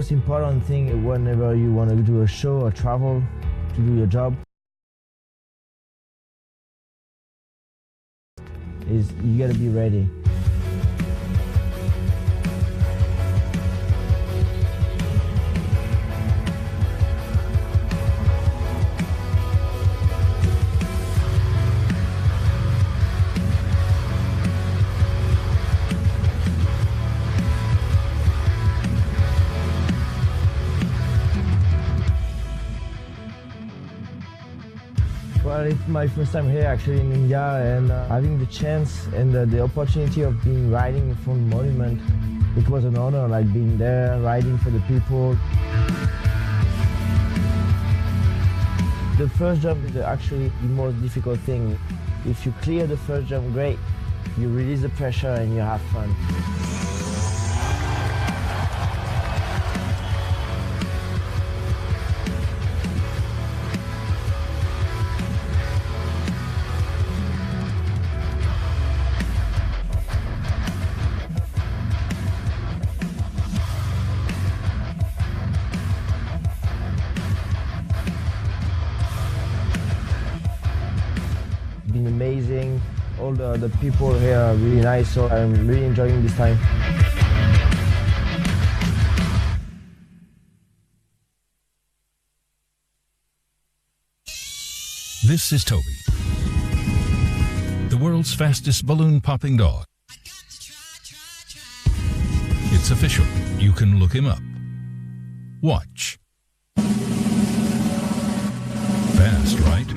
most important thing whenever you want to do a show or travel to do your job is you gotta be ready. Well, it's my first time here actually in India, and having the chance and the opportunity of being riding in front of the monument, it was an honor, like being there, riding for the people. The first jump is actually the most difficult thing. If you clear the first jump, great. You release the pressure and you have fun. Been amazing. All the people here are really nice, so I'm really enjoying this time. This is Toby, the world's fastest balloon popping dog. It's official. You can look him up. Watch. Fast, right?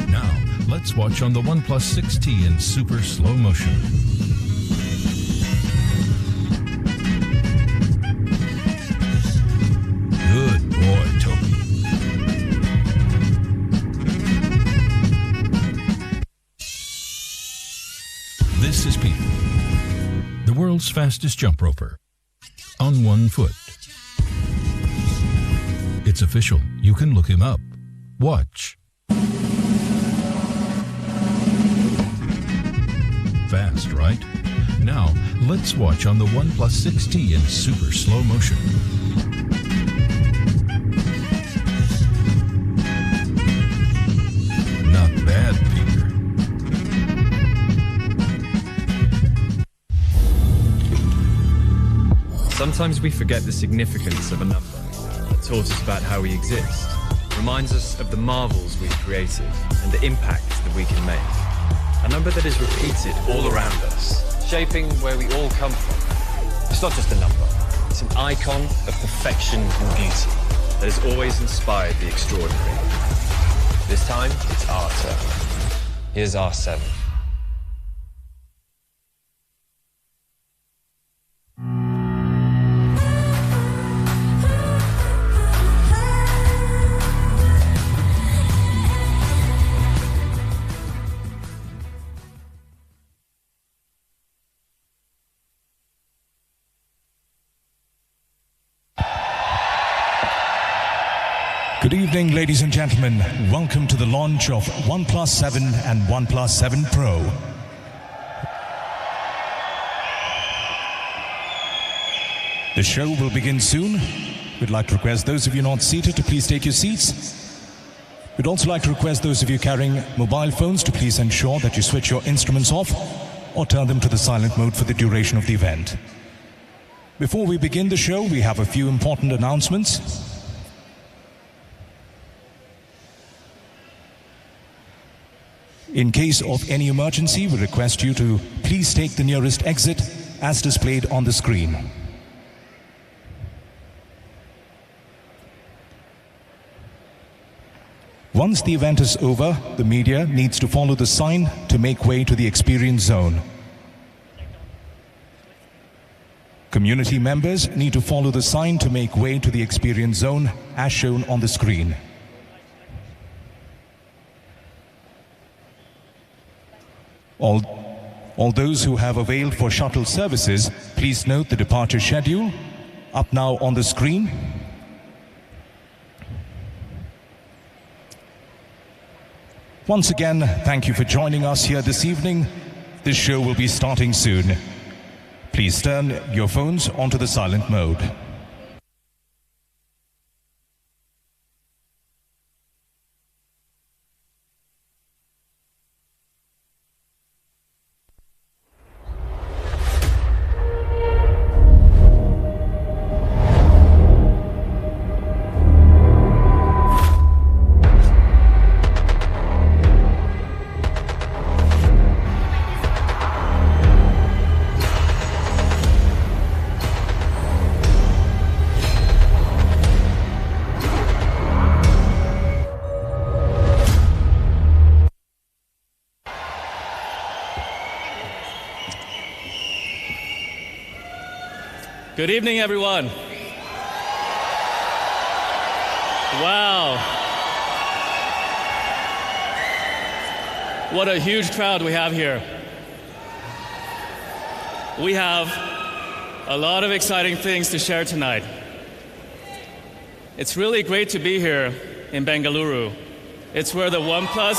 Now, let's watch on the OnePlus 6T in super slow motion. Good boy, Toby. This is Peter, the world's fastest jump roper, on one foot. It's official. You can look him up. Watch. Fast, right? Now, let's watch on the OnePlus 6T in super slow motion. Not bad, Peter. Sometimes we forget the significance of a number that taught us about how we exist, reminds us of the marvels we've created and the impact that we can make. A number that is repeated all around us, shaping where we all come from. It's not just a number, it's an icon of perfection and beauty that has always inspired the extraordinary. This time, it's our turn. Here's R7. Good evening, ladies and gentlemen. Welcome to the launch of OnePlus 7 and OnePlus 7 Pro. The show will begin soon. We'd like to request those of you not seated to please take your seats. We'd also like to request those of you carrying mobile phones to please ensure that you switch your instruments off or turn them to the silent mode for the duration of the event. Before we begin the show, we have a few important announcements. In case of any emergency, we request you to please take the nearest exit as displayed on the screen. Once the event is over, the media needs to follow the sign to make way to the experience zone. Community members need to follow the sign to make way to the experience zone as shown on the screen. All those who have availed for shuttle services, please note the departure schedule up now on the screen. Once again, thank you for joining us here this evening. This show will be starting soon. Please turn your phones onto the silent mode. Good evening, everyone. Wow. What a huge crowd we have here. We have a lot of exciting things to share tonight. It's really great to be here in Bengaluru. It's where the OnePlus...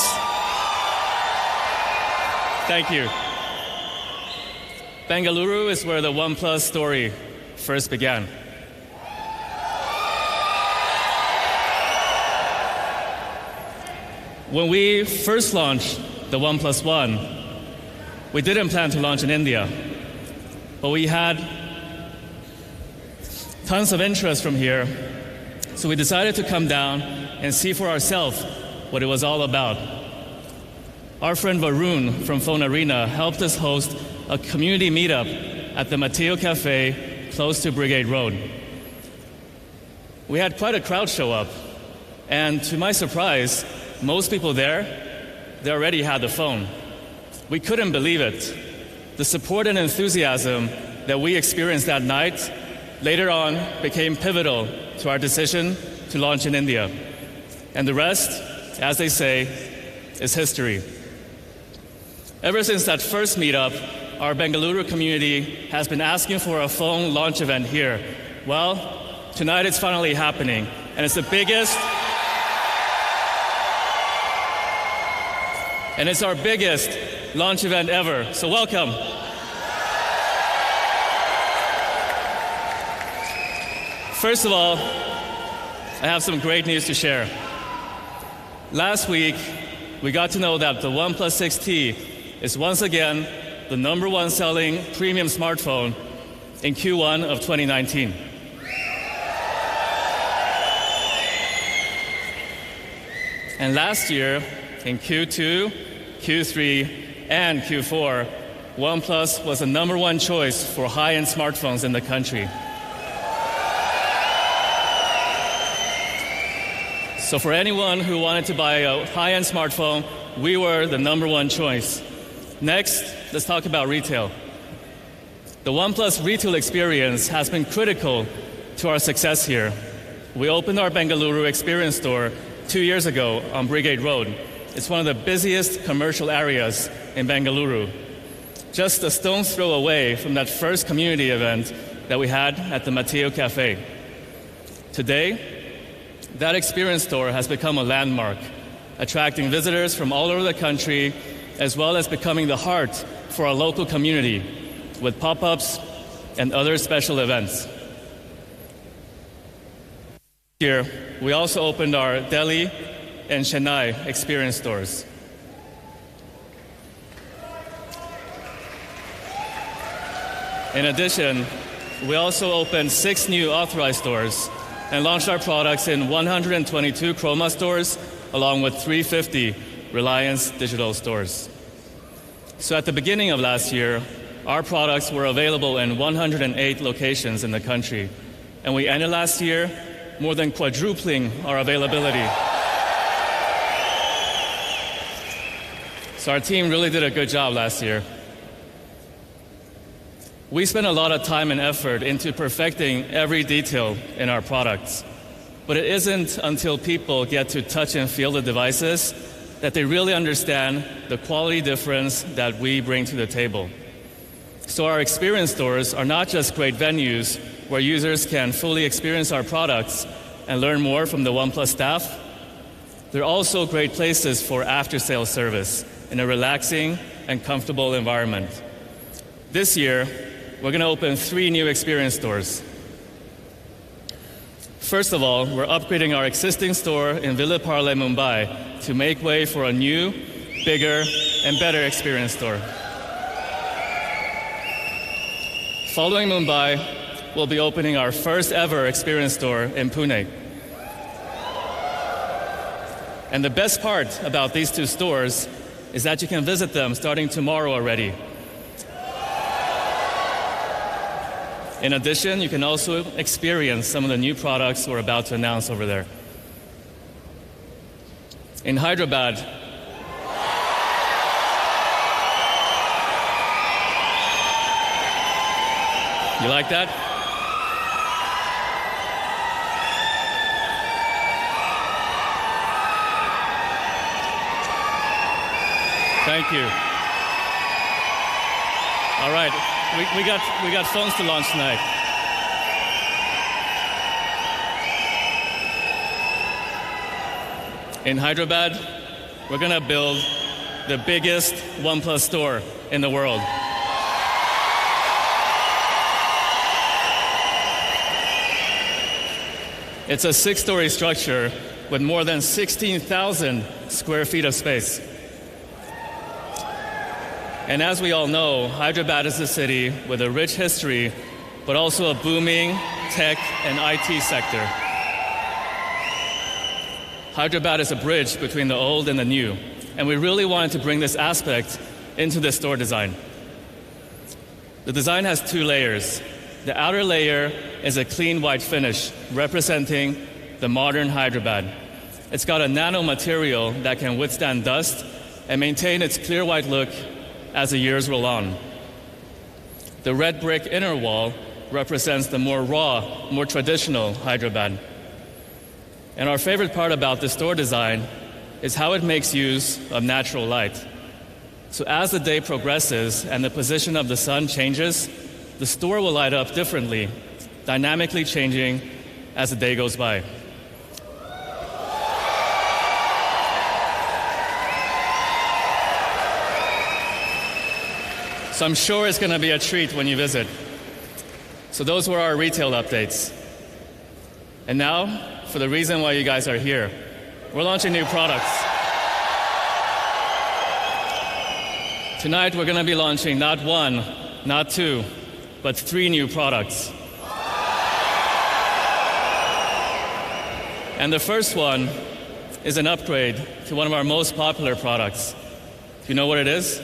Thank you. Bengaluru is where the OnePlus story first began. When we first launched the OnePlus One, we didn't plan to launch in India, but we had tons of interest from here, so we decided to come down and see for ourselves what it was all about. Our friend Varun from Phone Arena helped us host a community meetup at the Mateo Cafe close to Brigade Road. We had quite a crowd show up, and to my surprise, most people there, they already had the phone. We couldn't believe it. The support and enthusiasm that we experienced that night later on became pivotal to our decision to launch in India. And the rest, as they say, is history. Ever since that first meetup, our Bengaluru community has been asking for a phone launch event here. Well, tonight it's finally happening, and it's the biggest, and it's our biggest launch event ever. So welcome. First of all, I have some great news to share. Last week, we got to know that the OnePlus 6T is once again the #1 selling premium smartphone in Q1 of 2019. And last year, in Q2, Q3, and Q4, OnePlus was the #1 choice for high-end smartphones in the country. So for anyone who wanted to buy a high-end smartphone, we were the #1 choice. Next, let's talk about retail. The OnePlus retail experience has been critical to our success here. We opened our Bengaluru Experience Store 2 years ago on Brigade Road. It's one of the busiest commercial areas in Bengaluru, just a stone's throw away from that first community event that we had at the Mateo Cafe. Today, that experience store has become a landmark, attracting visitors from all over the country, as well as becoming the heart for our local community with pop-ups and other special events. Here, we also opened our Delhi and Chennai experience stores. In addition, we also opened 6 new authorized stores and launched our products in 122 Chroma stores, along with 350 Reliance Digital stores. So at the beginning of last year, our products were available in 108 locations in the country, and we ended last year more than quadrupling our availability. So our team really did a good job last year. We spent a lot of time and effort into perfecting every detail in our products, but it isn't until people get to touch and feel the devices that they really understand the quality difference that we bring to the table. So our experience stores are not just great venues where users can fully experience our products and learn more from the OnePlus staff. They're also great places for after-sales service in a relaxing and comfortable environment. This year, we're going to open 3 new experience stores. First of all, we're upgrading our existing store in Ville Parle, Mumbai, to make way for a new, bigger, and better experience store. Following Mumbai, we'll be opening our first ever experience store in Pune. And the best part about these 2 stores is that you can visit them starting tomorrow already. In addition, you can also experience some of the new products we're about to announce over there. In Hyderabad, you like that? Thank you. All right, we got phones to launch tonight. In Hyderabad, we're gonna build the biggest OnePlus store in the world. It's a 6-story structure with more than 16,000 square feet of space. And as we all know, Hyderabad is a city with a rich history, but also a booming tech and IT sector. Hyderabad is a bridge between the old and the new, and we really wanted to bring this aspect into the store design. The design has 2 layers. The outer layer is a clean white finish representing the modern Hyderabad. It's got a nano material that can withstand dust and maintain its clear white look as the years roll on. The red brick inner wall represents the more raw, more traditional Hyderabad. And our favorite part about the store design is how it makes use of natural light. So as the day progresses and the position of the sun changes, the store will light up differently, dynamically changing as the day goes by. So I'm sure it's going to be a treat when you visit. So those were our retail updates. And now, for the reason why you guys are here, we're launching new products. Tonight, we're going to be launching not 1, not 2, but 3 new products. And the first one is an upgrade to one of our most popular products. Do you know what it is?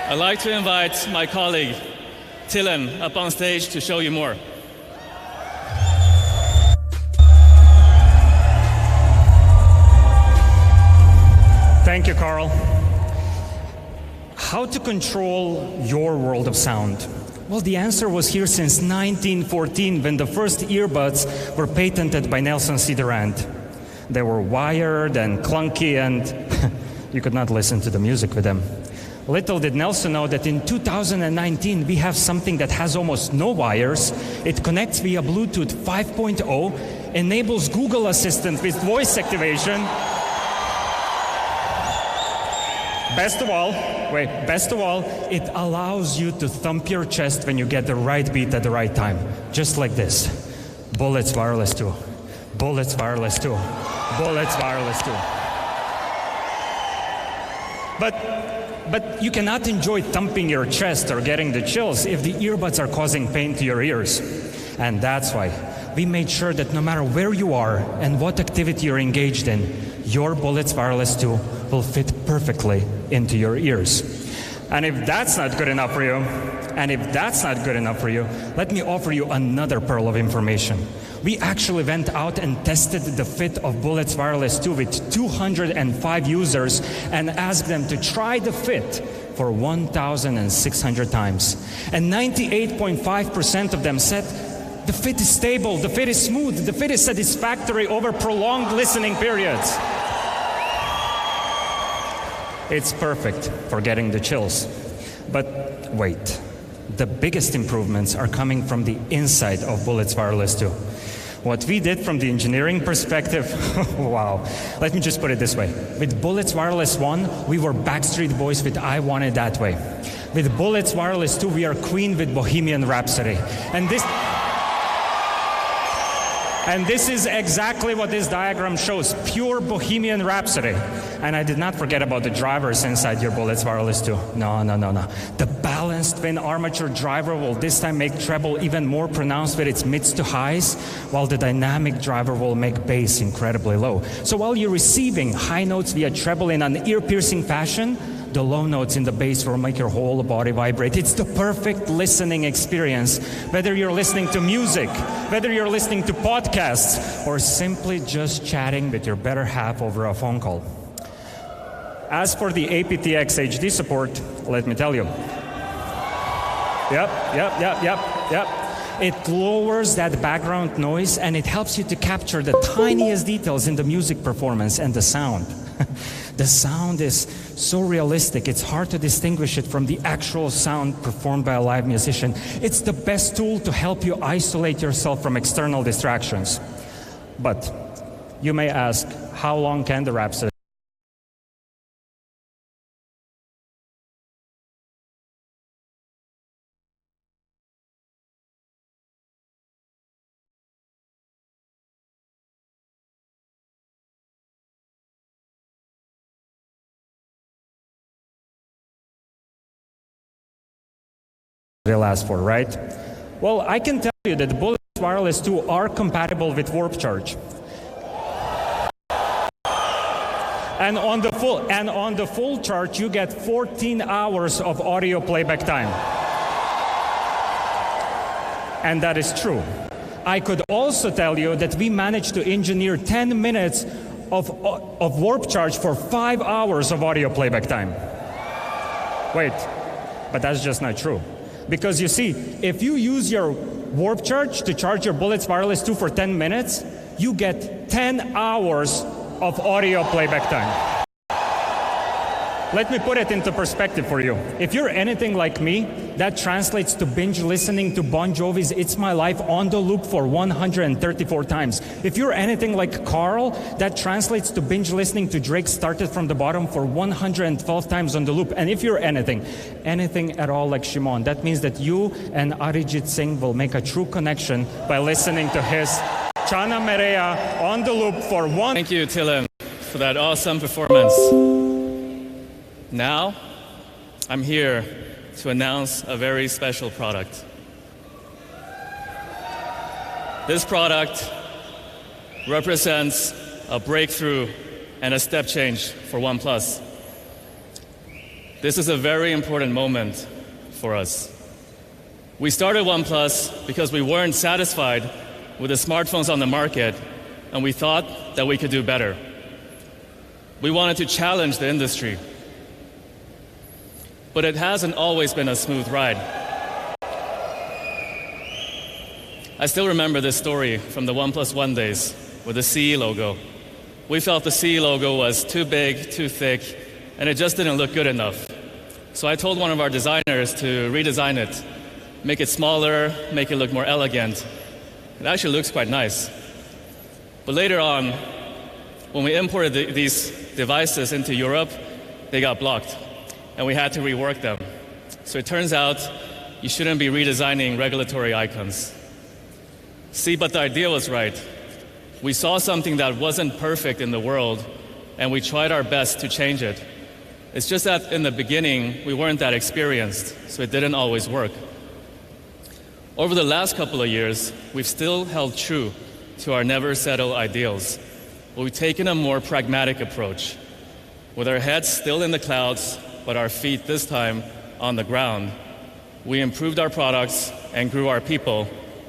I'd like to invite my colleague, Tilan, up on stage to show you more. Thank you, Carl. How to control your world of sound? Well, the answer was here since 1914 when the first earbuds were patented by Nelson C. Durant. They were wired and clunky and you could not listen to the music with them. Little did Nelson know that in 2019 we have something that has almost no wires. It connects via Bluetooth 5.0, enables Google Assistant with voice activation. Best of all, it allows you to thump your chest when you get the right beat at the right time. Just like this. Bullets Wireless 2. Bullets Wireless 2. Bullets Wireless 2. But you cannot enjoy thumping your chest or getting the chills if the earbuds are causing pain to your ears. And that's why we made sure that no matter where you are and what activity you're engaged in, your Bullets Wireless 2 will fit perfectly into your ears. And if that's not good enough for you, let me offer you another pearl of information. We actually went out and tested the fit of Bullets Wireless 2 with 205 users and asked them to try the fit for 1,600 times. And 98.5% of them said, the fit is stable, the fit is smooth, the fit is satisfactory over prolonged listening periods. It's perfect for getting the chills. But wait, the biggest improvements are coming from the inside of Bullets Wireless 2. What we did from the engineering perspective, wow. Let me just put it this way. With Bullets Wireless 1, we were Backstreet Boys with I Want It That Way. With Bullets Wireless 2, we are Queen with Bohemian Rhapsody. And this is exactly what this diagram shows, pure Bohemian Rhapsody. And I did not forget about the drivers inside your Bullets Wireless 2. No. The balanced twin armature driver will this time make treble even more pronounced with its mids to highs, while the dynamic driver will make bass incredibly low. So while you're receiving high notes via treble in an ear-piercing fashion, the low notes in the bass will make your whole body vibrate. It's the perfect listening experience, whether you're listening to music, whether you're listening to podcasts, or simply just chatting with your better half over a phone call. As for the aptX HD support, let me tell you. Yep. It lowers that background noise and it helps you to capture the tiniest details in the music performance and the sound. The sound is so realistic, it's hard to distinguish it from the actual sound performed by a live musician. It's the best tool to help you isolate yourself from external distractions. But you may ask, how long can the Rhapsody last for, right? Well, I can tell you that the Bullets Wireless 2 are compatible with Warp Charge. And on the full charge, you get 14 hours of audio playback time. And that is true. I could also tell you that we managed to engineer 10 minutes of Warp Charge for 5 hours of audio playback time. Wait, but that's just not true. Because you see, if you use your Warp Charge to charge your Bullets Wireless 2 for 10 minutes, you get 10 hours of audio playback time. Let me put it into perspective for you. If you're anything like me, that translates to binge listening to Bon Jovi's It's My Life on the loop for 134 times. If you're anything like Carl, that translates to binge listening to Drake Started From the Bottom for 112 times on the loop. And if you're anything at all like Shimon, that means that you and Arijit Singh will make a true connection by listening to his Chana Merea on the loop for one. Thank you, Tilen, for that awesome performance. Now, I'm here to announce a very special product. This product represents a breakthrough and a step change for OnePlus. This is a very important moment for us. We started OnePlus because we weren't satisfied with the smartphones on the market, and we thought that we could do better. We wanted to challenge the industry. But it hasn't always been a smooth ride. I still remember this story from the OnePlus One days with the CE logo. We felt the CE logo was too big, too thick, and it just didn't look good enough. So I told one of our designers to redesign it, make it smaller, make it look more elegant. It actually looks quite nice. But later on, when we imported these devices into Europe, they got blocked, and we had to rework them. So it turns out you shouldn't be redesigning regulatory icons. See, but the idea was right. We saw something that wasn't perfect in the world, and we tried our best to change it. It's just that in the beginning, we weren't that experienced, so it didn't always work. Over the last couple of years, we've still held true to our never settle ideals, but we've taken a more pragmatic approach. With our heads still in the clouds, but our feet this time on the ground, we improved our products and grew our people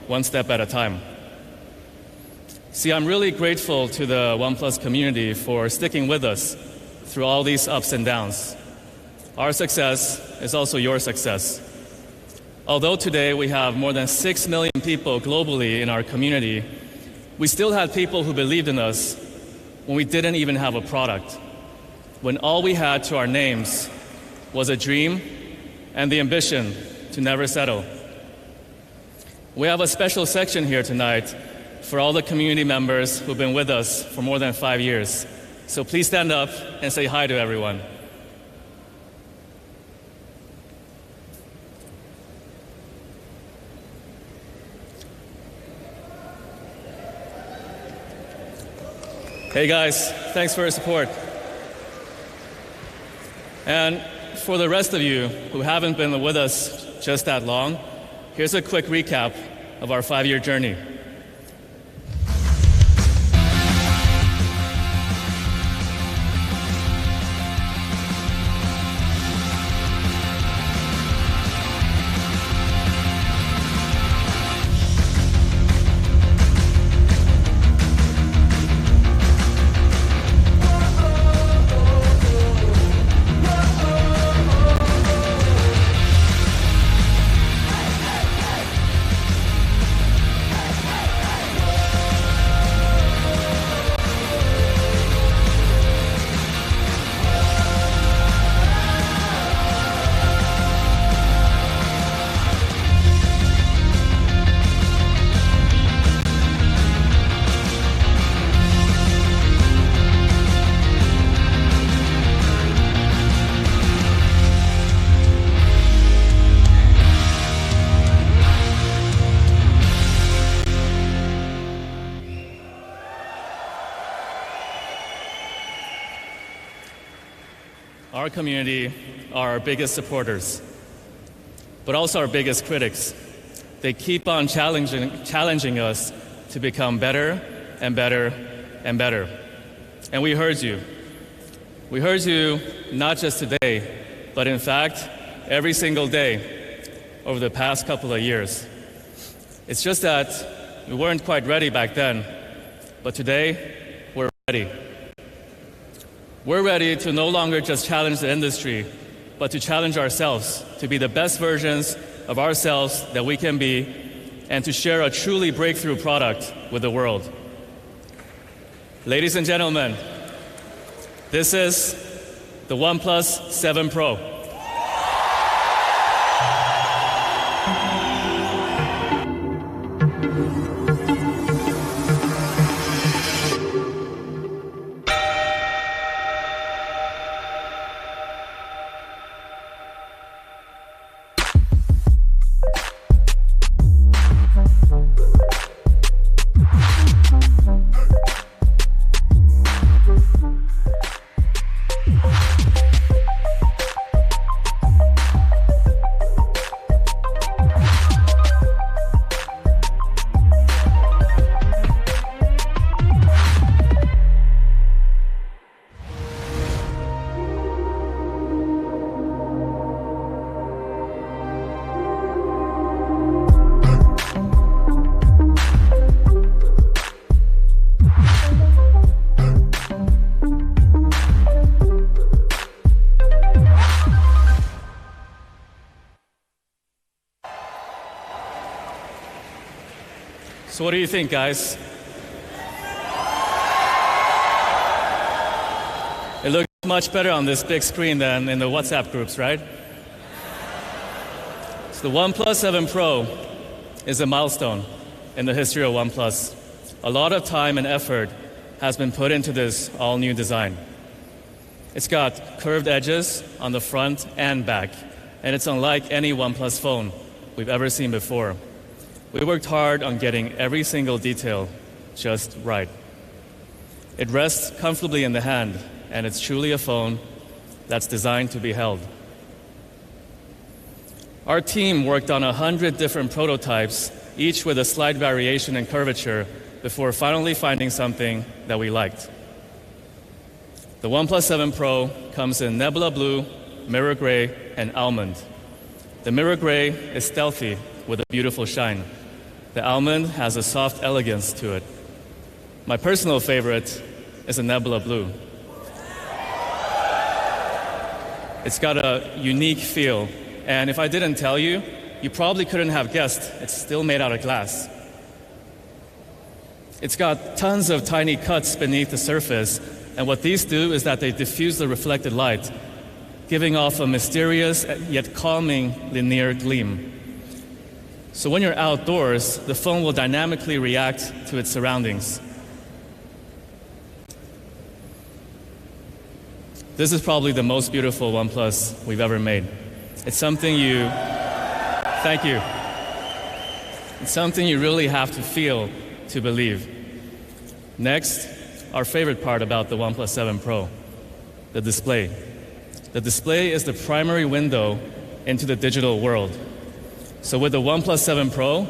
one step at a time. See, I'm really grateful to the OnePlus community for sticking with us through all these ups and downs. Our success is also your success. Although today we have more than 6 million people globally in our community, we still had people who believed in us when we didn't even have a product, when all we had to our names was a dream and the ambition to never settle. We have a special section here tonight for all the community members who've been with us for more than 5 years. So please stand up and say hi to everyone. Hey guys, thanks for your support. And for the rest of you who haven't been with us just that long, here's a quick recap of our 5-year journey. our community are our biggest supporters, but also our biggest critics. They keep on challenging us to become better and better and better. And we heard you. We heard you not just today, but in fact, every single day over the past couple of years. It's just that we weren't quite ready back then, but today, we're ready. We're ready to no longer just challenge the industry, but to challenge ourselves, to be the best versions of ourselves that we can be, and to share a truly breakthrough product with the world. Ladies and gentlemen, this is the OnePlus 7 Pro. So what do you think, guys? It looks much better on this big screen than in the WhatsApp groups, right? So the OnePlus 7 Pro is a milestone in the history of OnePlus. A lot of time and effort has been put into this all-new design. It's got curved edges on the front and back, and it's unlike any OnePlus phone we've ever seen before. We worked hard on getting every single detail just right. It rests comfortably in the hand, and it's truly a phone that's designed to be held. Our team worked on 100 different prototypes, each with a slight variation in curvature, before finally finding something that we liked. The OnePlus 7 Pro comes in Nebula Blue, Mirror Gray, and Almond. The Mirror Gray is stealthy with a beautiful shine. The Almond has a soft elegance to it. My personal favorite is the Nebula Blue. It's got a unique feel, and if I didn't tell you, you probably couldn't have guessed it's still made out of glass. It's got tons of tiny cuts beneath the surface, and what these do is that they diffuse the reflected light, giving off a mysterious yet calming linear gleam. So when you're outdoors, the phone will dynamically react to its surroundings. This is probably the most beautiful OnePlus we've ever made. It's something thank you. It's something you really have to feel to believe. Next, our favorite part about the OnePlus 7 Pro, the display. The display is the primary window into the digital world. So with the OnePlus 7 Pro,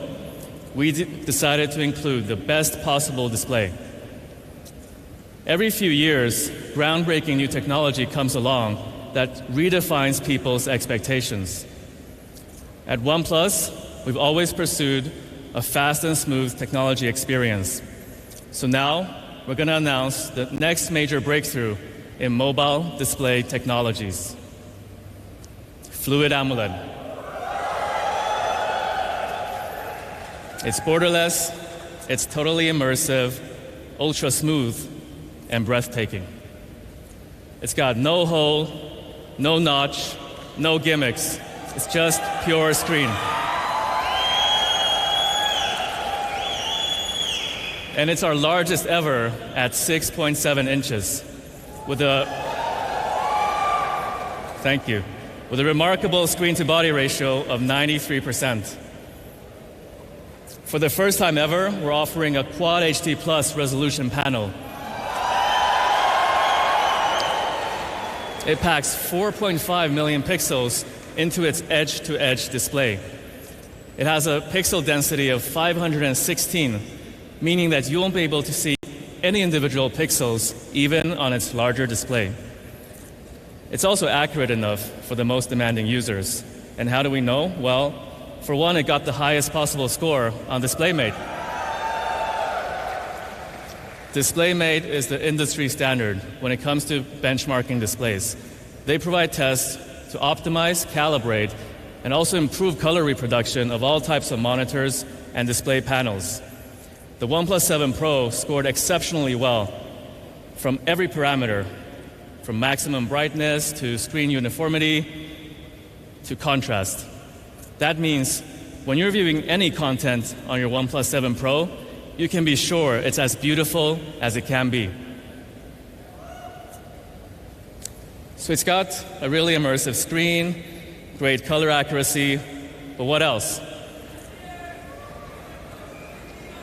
we decided to include the best possible display. Every few years, groundbreaking new technology comes along that redefines people's expectations. At OnePlus, we've always pursued a fast and smooth technology experience. So now, we're going to announce the next major breakthrough in mobile display technologies. Fluid AMOLED. It's borderless, it's totally immersive, ultra smooth, and breathtaking. It's got no hole, no notch, no gimmicks. It's just pure screen. And it's our largest ever at 6.7 inches with a remarkable screen-to-body ratio of 93%. For the first time ever, we're offering a Quad HD Plus resolution panel. It packs 4.5 million pixels into its edge-to-edge display. It has a pixel density of 516, meaning that you won't be able to see any individual pixels, even on its larger display. It's also accurate enough for the most demanding users. And how do we know? Well, for one, it got the highest possible score on DisplayMate. DisplayMate is the industry standard when it comes to benchmarking displays. They provide tests to optimize, calibrate, and also improve color reproduction of all types of monitors and display panels. The OnePlus 7 Pro scored exceptionally well from every parameter, from maximum brightness to screen uniformity to contrast. That means when you're viewing any content on your OnePlus 7 Pro, you can be sure it's as beautiful as it can be. So it's got a really immersive screen, great color accuracy, but what else?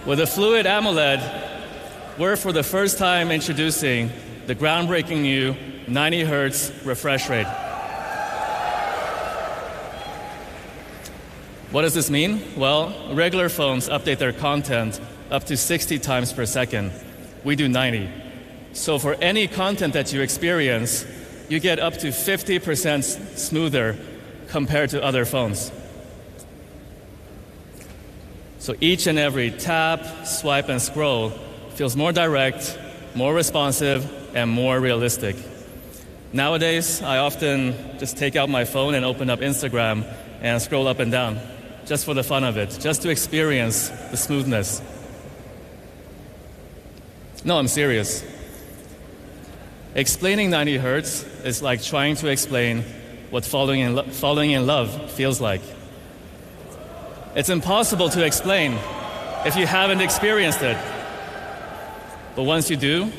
With a Fluid AMOLED, we're for the first time introducing the groundbreaking new 90 Hz refresh rate. What does this mean? Well, regular phones update their content up to 60 times per second. We do 90. So for any content that you experience, you get up to 50% smoother compared to other phones. So each and every tap, swipe, and scroll feels more direct, more responsive, and more realistic. Nowadays, I often just take out my phone and open up Instagram and scroll up and down, just for the fun of it, just to experience the smoothness. No, I'm serious. Explaining 90 Hertz is like trying to explain what falling in love feels like. It's impossible to explain if you haven't experienced it. But once you do,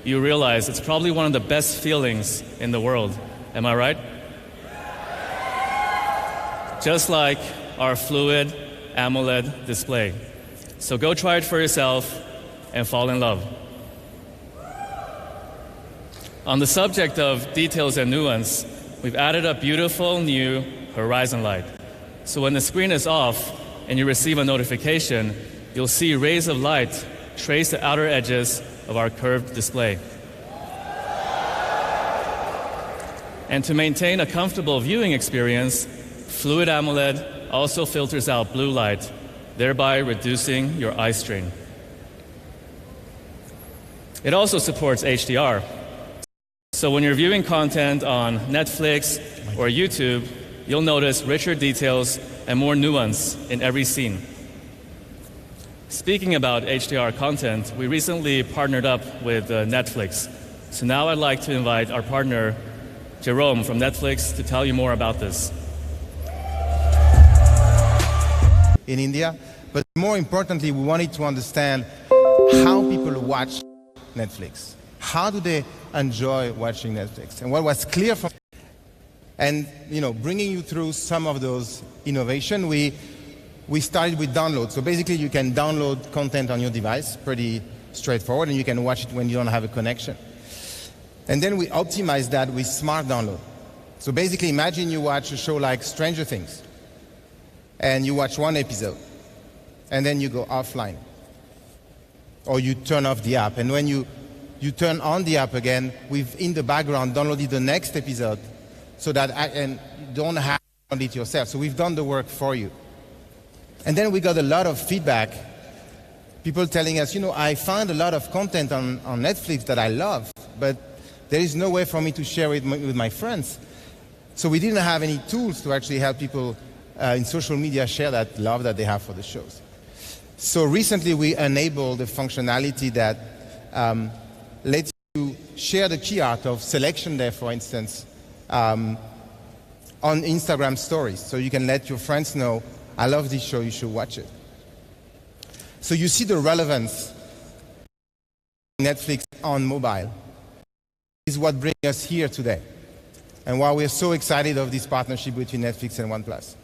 you realize it's probably one of the best feelings in the world. Am I right? Just like our Fluid AMOLED display. So go try it for yourself and fall in love. On the subject of details and nuance, we've added a beautiful new horizon light. So when the screen is off and you receive a notification, you'll see rays of light trace the outer edges of our curved display. And to maintain a comfortable viewing experience, Fluid AMOLED also filters out blue light, thereby reducing your eye strain. It also supports HDR. So when you're viewing content on Netflix or YouTube, you'll notice richer details and more nuance in every scene. Speaking about HDR content, we recently partnered up with Netflix. So now I'd like to invite our partner, Jerome from Netflix, to tell you more about this. In India, but more importantly, we wanted to understand how people watch Netflix. How do they enjoy watching Netflix? And what was clear from, and bringing you through some of those innovations, we started with download. So basically, you can download content on your device, pretty straightforward, and you can watch it when you don't have a connection. And then we optimized that with smart download. So basically, imagine you watch a show like Stranger Things, and you watch one episode, and then you go offline, or you turn off the app, and when you turn on the app again, we've in the background downloaded the next episode, so that and you don't have to download it yourself. So we've done the work for you. And then we got a lot of feedback, people telling us, I find a lot of content on Netflix that I love, but there is no way for me to share it with my friends. So we didn't have any tools to actually help people in social media share that love that they have for the shows. So recently we enabled the functionality that lets you share the key art of selection there, for instance, on Instagram stories. So you can let your friends know, I love this show, you should watch it. So you see the relevance of Netflix on mobile is what brings us here today, and why we're so excited of this partnership between Netflix and OnePlus.